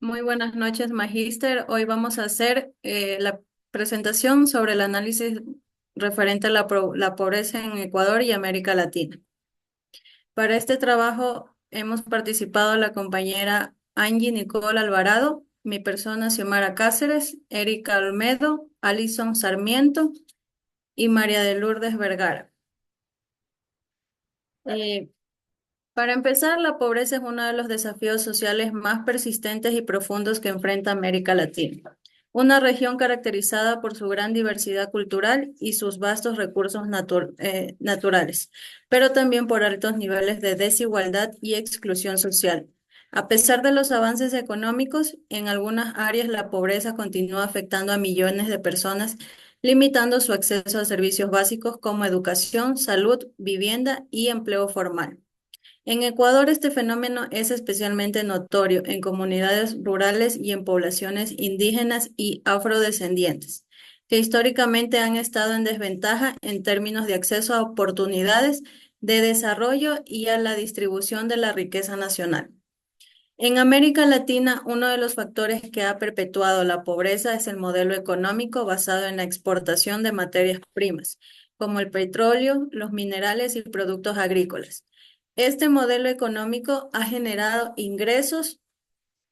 Muy buenas noches, Magíster. Hoy vamos a hacer la presentación sobre el análisis referente a la pobreza en Ecuador y América Latina. Para este trabajo hemos participado la compañera Angie Nicole Alvarado, mi persona Xiomara Cáceres, Erika Olmedo, Alison Sarmiento y María de Lourdes Vergara. Eh, Para empezar, la pobreza es uno de los desafíos sociales más persistentes y profundos que enfrenta América Latina, una región caracterizada por su gran diversidad cultural y sus vastos recursos naturales, pero también por altos niveles de desigualdad y exclusión social. A pesar de los avances económicos, en algunas áreas la pobreza continúa afectando a millones de personas, limitando su acceso a servicios básicos como educación, salud, vivienda y empleo formal. En Ecuador, este fenómeno es especialmente notorio en comunidades rurales y en poblaciones indígenas y afrodescendientes, que históricamente han estado en desventaja en términos de acceso a oportunidades de desarrollo y a la distribución de la riqueza nacional. En América Latina, uno de los factores que ha perpetuado la pobreza es el modelo económico basado en la exportación de materias primas, como el petróleo, los minerales y productos agrícolas. Este modelo económico ha generado ingresos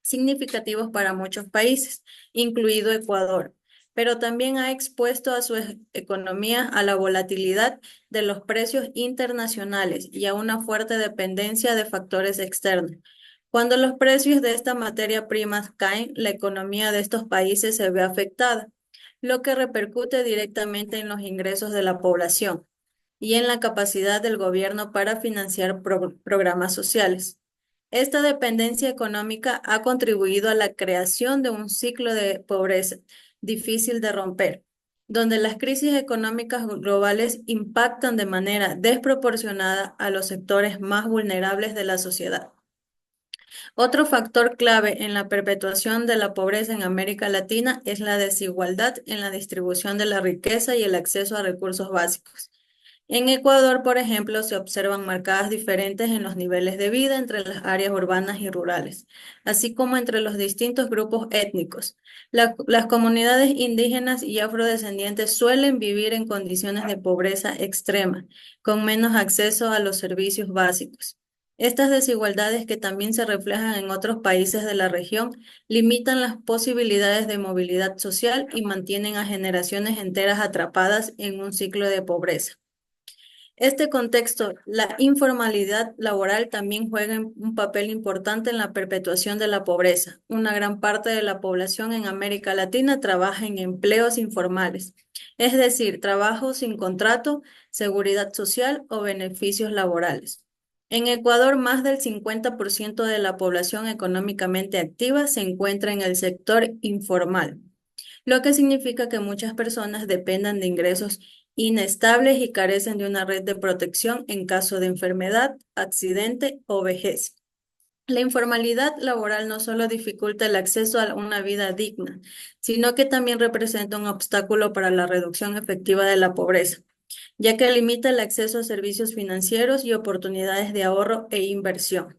significativos para muchos países, incluido Ecuador, pero también ha expuesto a su economía a la volatilidad de los precios internacionales y a una fuerte dependencia de factores externos. Cuando los precios de esta materia prima caen, la economía de estos países se ve afectada, lo que repercute directamente en los ingresos de la población y en la capacidad del gobierno para financiar programas sociales. Esta dependencia económica ha contribuido a la creación de un ciclo de pobreza difícil de romper, donde las crisis económicas globales impactan de manera desproporcionada a los sectores más vulnerables de la sociedad. Otro factor clave en la perpetuación de la pobreza en América Latina es la desigualdad en la distribución de la riqueza y el acceso a recursos básicos. En Ecuador, por ejemplo, se observan marcadas diferencias en los niveles de vida entre las áreas urbanas y rurales, así como entre los distintos grupos étnicos. Las comunidades indígenas y afrodescendientes suelen vivir en condiciones de pobreza extrema, con menos acceso a los servicios básicos. Estas desigualdades, que también se reflejan en otros países de la región, limitan las posibilidades de movilidad social y mantienen a generaciones enteras atrapadas en un ciclo de pobreza. Este contexto, la informalidad laboral también juega un papel importante en la perpetuación de la pobreza. Una gran parte de la población en América Latina trabaja en empleos informales, es decir, trabajo sin contrato, seguridad social o beneficios laborales. En Ecuador, más del 50% de la población económicamente activa se encuentra en el sector informal, lo que significa que muchas personas dependan de ingresos inestables y carecen de una red de protección en caso de enfermedad, accidente o vejez. La informalidad laboral no solo dificulta el acceso a una vida digna, sino que también representa un obstáculo para la reducción efectiva de la pobreza, ya que limita el acceso a servicios financieros y oportunidades de ahorro e inversión.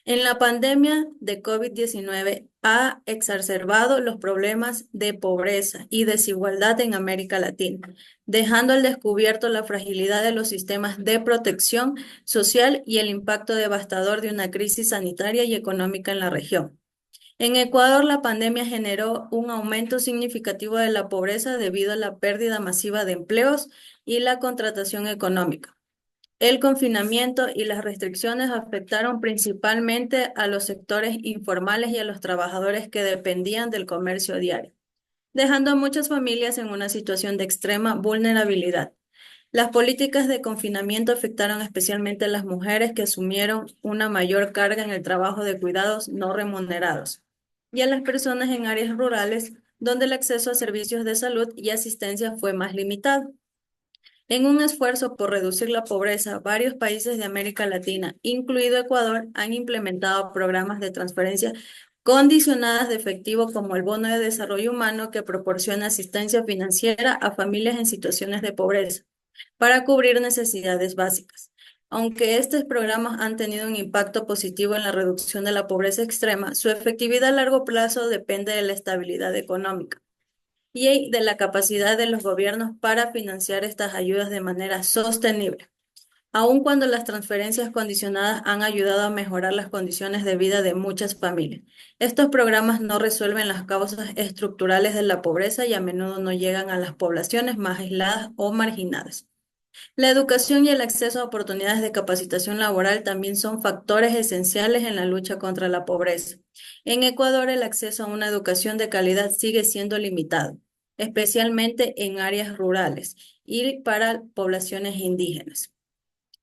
En la pandemia de COVID-19 ha exacerbado los problemas de pobreza y desigualdad en América Latina, dejando al descubierto la fragilidad de los sistemas de protección social y el impacto devastador de una crisis sanitaria y económica en la región. En Ecuador, la pandemia generó un aumento significativo de la pobreza debido a la pérdida masiva de empleos y la contratación económica. El confinamiento y las restricciones afectaron principalmente a los sectores informales y a los trabajadores que dependían del comercio diario, dejando a muchas familias en una situación de extrema vulnerabilidad. Las políticas de confinamiento afectaron especialmente a las mujeres, que asumieron una mayor carga en el trabajo de cuidados no remunerados, y a las personas en áreas rurales, donde el acceso a servicios de salud y asistencia fue más limitado. En un esfuerzo por reducir la pobreza, varios países de América Latina, incluido Ecuador, han implementado programas de transferencia condicionadas de efectivo, como el Bono de Desarrollo Humano, que proporciona asistencia financiera a familias en situaciones de pobreza para cubrir necesidades básicas. Aunque estos programas han tenido un impacto positivo en la reducción de la pobreza extrema, su efectividad a largo plazo depende de la estabilidad económica y de la capacidad de los gobiernos para financiar estas ayudas de manera sostenible. Aun cuando las transferencias condicionadas han ayudado a mejorar las condiciones de vida de muchas familias, estos programas no resuelven las causas estructurales de la pobreza y a menudo no llegan a las poblaciones más aisladas o marginadas. La educación y el acceso a oportunidades de capacitación laboral también son factores esenciales en la lucha contra la pobreza. En Ecuador, el acceso a una educación de calidad sigue siendo limitado, especialmente en áreas rurales y para poblaciones indígenas.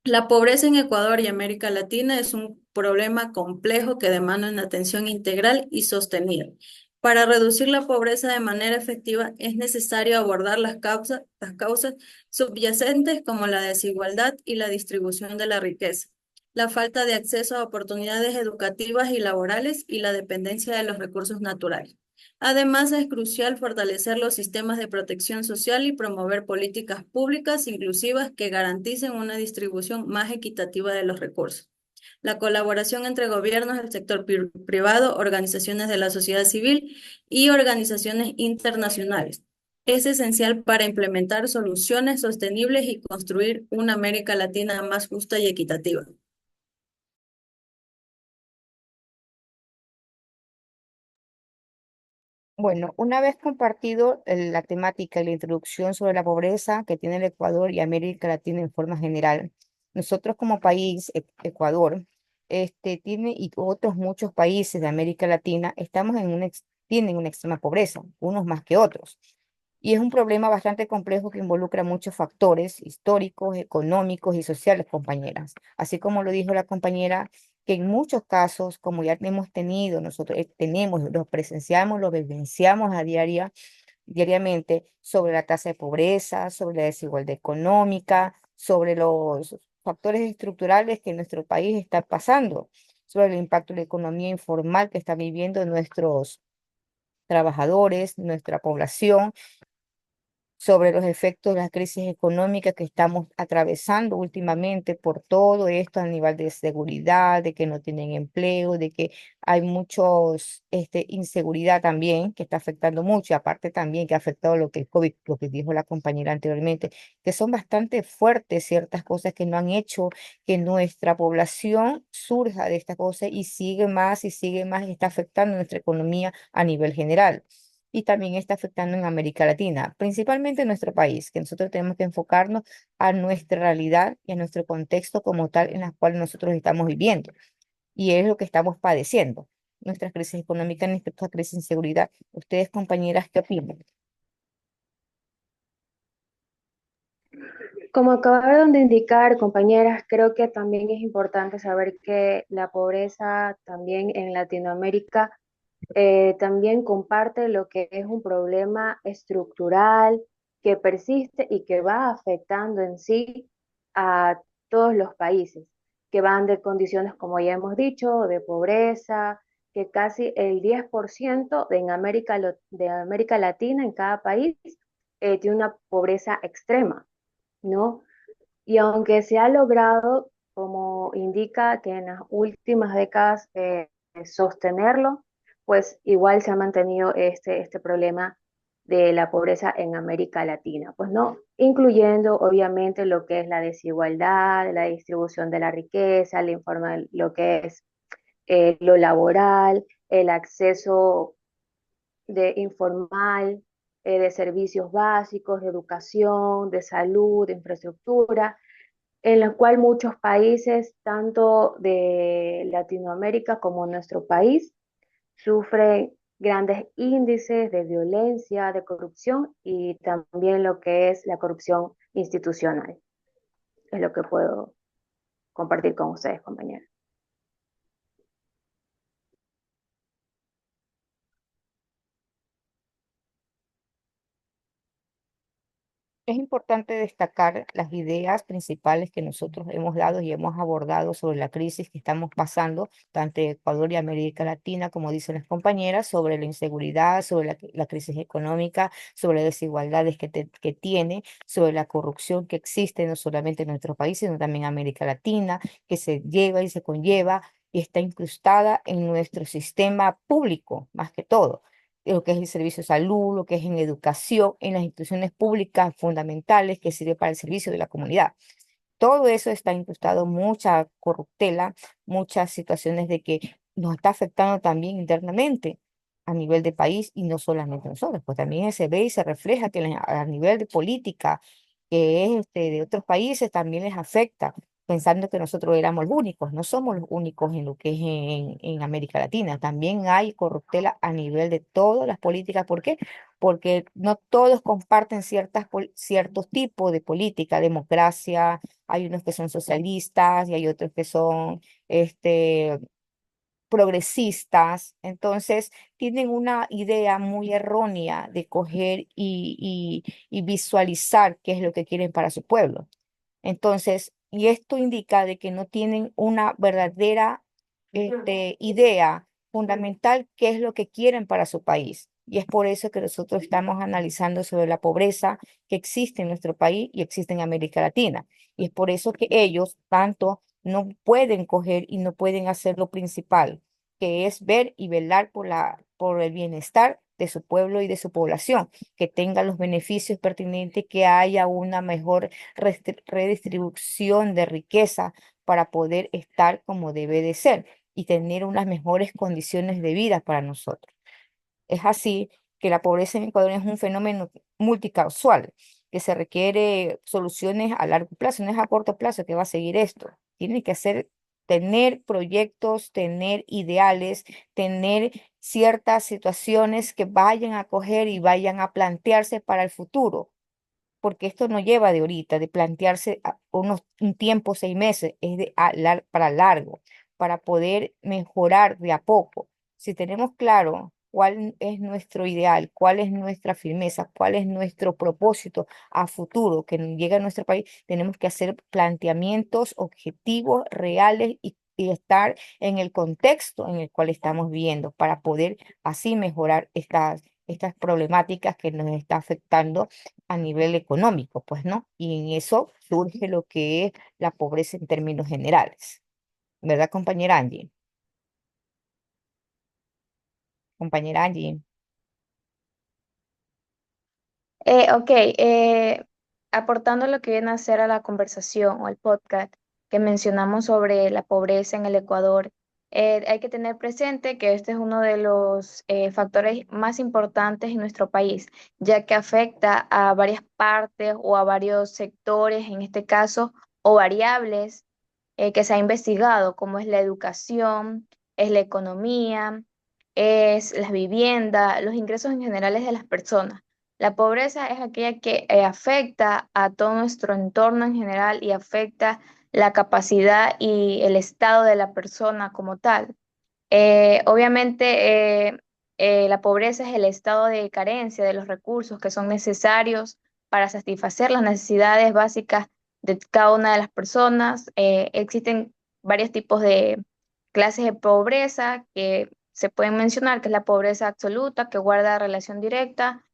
La pobreza en Ecuador y América Latina es un problema complejo que demanda una atención integral y sostenida. Para reducir la pobreza de manera efectiva es necesario abordar las causas subyacentes como la desigualdad y la distribución de la riqueza, la falta de acceso a oportunidades educativas y laborales y la dependencia de los recursos naturales. Además, es crucial fortalecer los sistemas de protección social y promover políticas públicas inclusivas que garanticen una distribución más equitativa de los recursos. La colaboración entre gobiernos, el sector privado, organizaciones de la sociedad civil y organizaciones internacionales es esencial para implementar soluciones sostenibles y construir una América Latina más justa y equitativa. Bueno, una vez compartido la temática y la introducción sobre la pobreza que tiene el Ecuador y América Latina en forma general, nosotros como país, Ecuador, tiene y otros muchos países de América Latina estamos tienen una extrema pobreza, unos más que otros. Y es un problema bastante complejo que involucra muchos factores históricos, económicos y sociales, compañeras. Así como lo dijo la compañera, que en muchos casos, como ya hemos tenido, nosotros tenemos, los presenciamos, los vivenciamos diariamente sobre la tasa de pobreza, sobre la desigualdad económica, sobre los factores estructurales que nuestro país está pasando, sobre el impacto de la economía informal que están viviendo nuestros trabajadores, nuestra población, sobre los efectos de la crisis económica que estamos atravesando últimamente por todo esto a nivel de seguridad, de que no tienen empleo, de que hay muchos, inseguridad también que está afectando mucho, y aparte también que ha afectado lo que el COVID, lo que dijo la compañera anteriormente, que son bastante fuertes ciertas cosas que no han hecho que nuestra población surja de esta cosa y sigue más y está afectando nuestra economía a nivel general y también está afectando en América Latina, principalmente en nuestro país, que nosotros tenemos que enfocarnos a nuestra realidad y a nuestro contexto como tal en la cual nosotros estamos viviendo. Y es lo que estamos padeciendo, nuestra crisis económica, nuestra crisis de inseguridad. Ustedes, compañeras, ¿qué opinan? Como acabaron de indicar, compañeras, creo que también es importante saber que la pobreza también en Latinoamérica también comparte lo que es un problema estructural que persiste y que va afectando en sí a todos los países, que van de condiciones, como ya hemos dicho, de pobreza, que casi el 10% de América Latina en cada país tiene una pobreza extrema, ¿no? Y aunque se ha logrado, como indica que en las últimas décadas, sostenerlo, pues igual se ha mantenido este problema de la pobreza en América Latina, pues no, incluyendo obviamente lo que es la desigualdad, la distribución de la riqueza, lo que es lo laboral, el acceso de informal, de servicios básicos, de educación, de salud, de infraestructura, en la cual muchos países, tanto de Latinoamérica como nuestro país, sufren grandes índices de violencia, de corrupción y también lo que es la corrupción institucional. Es lo que puedo compartir con ustedes, compañeros. Es importante destacar las ideas principales que nosotros hemos dado y hemos abordado sobre la crisis que estamos pasando, tanto en Ecuador y América Latina, como dicen las compañeras, sobre la inseguridad, sobre la crisis económica, sobre las desigualdades que tiene, sobre la corrupción que existe no solamente en nuestro país, sino también en América Latina, que se lleva y se conlleva y está incrustada en nuestro sistema público, más que todo lo que es el servicio de salud, lo que es en educación, en las instituciones públicas fundamentales que sirve para el servicio de la comunidad. Todo eso está incrustado, mucha corruptela, muchas situaciones de que nos está afectando también internamente a nivel de país y no solamente nosotros, pues también se ve y se refleja que a nivel de política, que es de otros países, también les afecta, pensando que nosotros éramos los únicos, no somos los únicos en lo que es en América Latina, también hay corruptela a nivel de todas las políticas. ¿Por qué? Porque no todos comparten ciertos tipos de política, democracia, hay unos que son socialistas y hay otros que son este, progresistas. Entonces, tienen una idea muy errónea de coger y visualizar qué es lo que quieren para su pueblo. Entonces, y esto indica de que no tienen una verdadera idea fundamental qué es lo que quieren para su país. Y es por eso que nosotros estamos analizando sobre la pobreza que existe en nuestro país y existe en América Latina. Y es por eso que ellos tanto no pueden coger y no pueden hacer lo principal, que es ver y velar por el bienestar de su pueblo y de su población, que tenga los beneficios pertinentes, que haya una mejor redistribución de riqueza para poder estar como debe de ser y tener unas mejores condiciones de vida para nosotros. Es así que la pobreza en Ecuador es un fenómeno multicausal, que se requiere soluciones a largo plazo, no es a corto plazo que va a seguir esto. Tiene que ser tener proyectos, tener ideales, tener ciertas situaciones que vayan a coger y vayan a plantearse para el futuro, porque esto no lleva de ahorita, de plantearse un tiempo, 6 meses, es para largo, para poder mejorar de a poco. Si tenemos claro cuál es nuestro ideal, cuál es nuestra firmeza, cuál es nuestro propósito a futuro que llegue a nuestro país, tenemos que hacer planteamientos objetivos, reales y estar en el contexto en el cual estamos viviendo para poder así mejorar estas problemáticas que nos está afectando a nivel económico, pues, ¿no? Y en eso surge lo que es la pobreza en términos generales. ¿Verdad, compañera Angie? Compañera Angie. Ok, aportando lo que viene a ser a la conversación o el podcast que mencionamos sobre la pobreza en el Ecuador, hay que tener presente que este es uno de los factores más importantes en nuestro país, ya que afecta a varias partes o a varios sectores, en este caso, o variables que se ha investigado, como es la educación, es la economía, es la vivienda, los ingresos en generales de las personas. La pobreza es aquella que afecta a todo nuestro entorno en general y afecta la capacidad y el estado de la persona como tal. Obviamente, la pobreza es el estado de carencia de los recursos que son necesarios para satisfacer las necesidades básicas de cada una de las personas. Existen varios tipos de clases de pobreza que se pueden mencionar, que es la pobreza absoluta, que guarda relación directa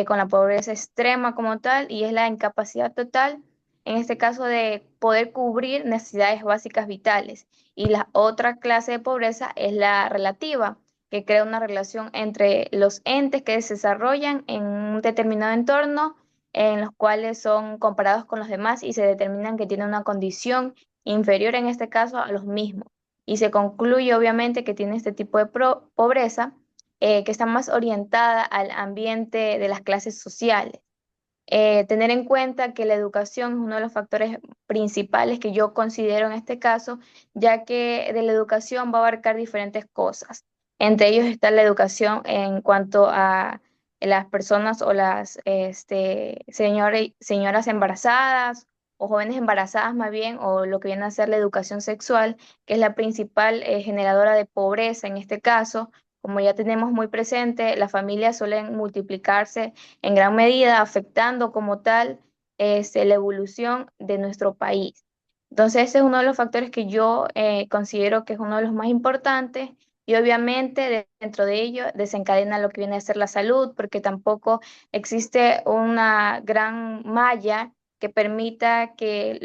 con la pobreza extrema como tal, y es la incapacidad total, en este caso, de poder cubrir necesidades básicas vitales. Y la otra clase de pobreza es la relativa, que crea una relación entre los entes que se desarrollan en un determinado entorno, en los cuales son comparados con los demás y se determinan que tienen una condición inferior, en este caso, a los mismos. Y se concluye, obviamente, que tiene este tipo de pobreza que está más orientada al ambiente de las clases sociales. Tener en cuenta que la educación es uno de los factores principales que yo considero en este caso, ya que de la educación va a abarcar diferentes cosas. Entre ellos está la educación en cuanto a las personas o las señoras embarazadas o jóvenes embarazadas más bien, o lo que viene a ser la educación sexual, que es la principal generadora de pobreza en este caso. Como ya tenemos muy presente, las familias suelen multiplicarse en gran medida, afectando como tal la evolución de nuestro país. Entonces, ese es uno de los factores que yo considero que es uno de los más importantes. Y obviamente dentro de ello desencadena lo que viene a ser la salud, porque tampoco existe una gran malla que permita que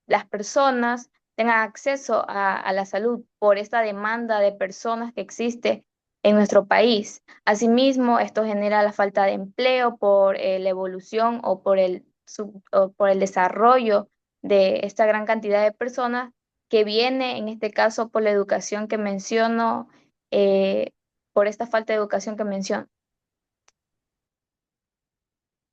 las personas tengan acceso a la salud por esta demanda de personas que existe en nuestro país. Asimismo, esto genera la falta de empleo por la evolución o por el desarrollo de esta gran cantidad de personas que viene, en este caso, por la educación que menciono, eh, por esta falta de educación que menciono.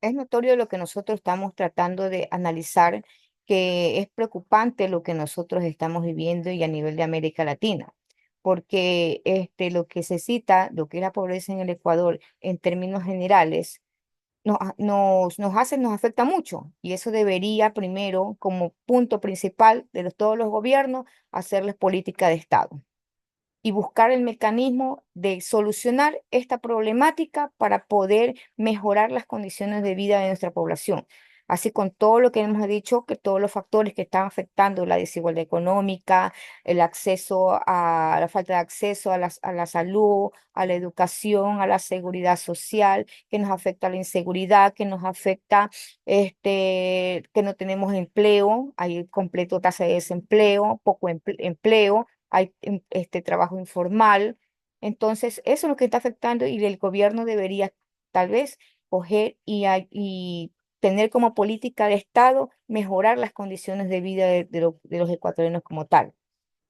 Es notorio lo que nosotros estamos tratando de analizar, que es preocupante lo que nosotros estamos viviendo y a nivel de América Latina, porque lo que se cita, lo que es la pobreza en el Ecuador en términos generales, nos afecta mucho y eso debería primero, como punto principal de todos los gobiernos, hacerles política de Estado y buscar el mecanismo de solucionar esta problemática para poder mejorar las condiciones de vida de nuestra población. Así con todo lo que hemos dicho, que todos los factores que están afectando la desigualdad económica, el acceso a la falta de acceso a la salud, a la educación, a la seguridad social, que nos afecta a la inseguridad, que nos afecta que no tenemos empleo, hay completo tasa de desempleo, poco empleo, hay trabajo informal. Entonces, eso es lo que está afectando y el gobierno debería tal vez coger y tener como política de Estado mejorar las condiciones de vida de los ecuatorianos como tal.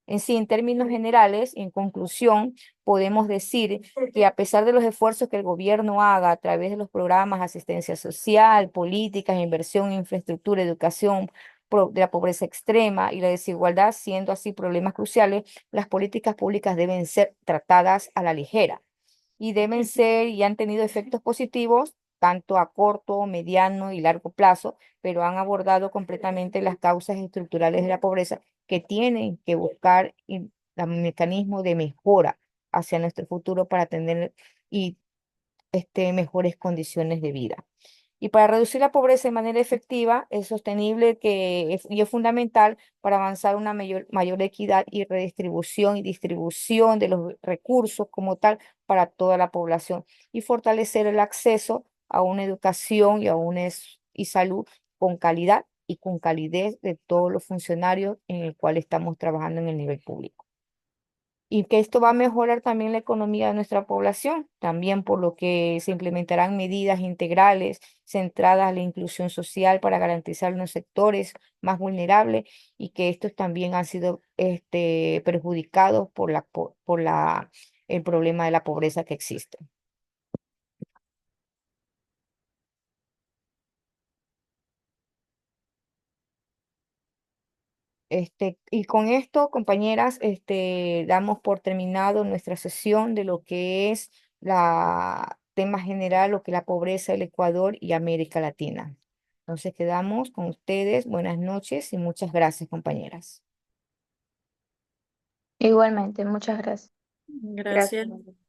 En sí, en términos generales, en conclusión, podemos decir que a pesar de los esfuerzos que el gobierno haga a través de los programas de asistencia social, políticas, inversión en infraestructura, educación, de la pobreza extrema y la desigualdad siendo así problemas cruciales, las políticas públicas deben ser tratadas a la ligera y deben ser y han tenido efectos positivos tanto a corto, mediano y largo plazo, pero han abordado completamente las causas estructurales de la pobreza que tienen que buscar mecanismos de mejora hacia nuestro futuro para tener y mejores condiciones de vida. Y para reducir la pobreza de manera efectiva, es sostenible y es fundamental para avanzar una mayor equidad y redistribución y distribución de los recursos como tal para toda la población y fortalecer el acceso a una educación y salud con calidad y con calidez de todos los funcionarios en el cual estamos trabajando en el nivel público y que esto va a mejorar también la economía de nuestra población, también por lo que se implementarán medidas integrales centradas en la inclusión social para garantizar los sectores más vulnerables y que estos también han sido perjudicados por el problema de la pobreza que existe. Y con esto, compañeras, damos por terminado nuestra sesión de lo que es la tema general, lo que es la pobreza del Ecuador y América Latina. Entonces quedamos con ustedes. Buenas noches y muchas gracias, compañeras. Igualmente, muchas gracias. Gracias. Gracias.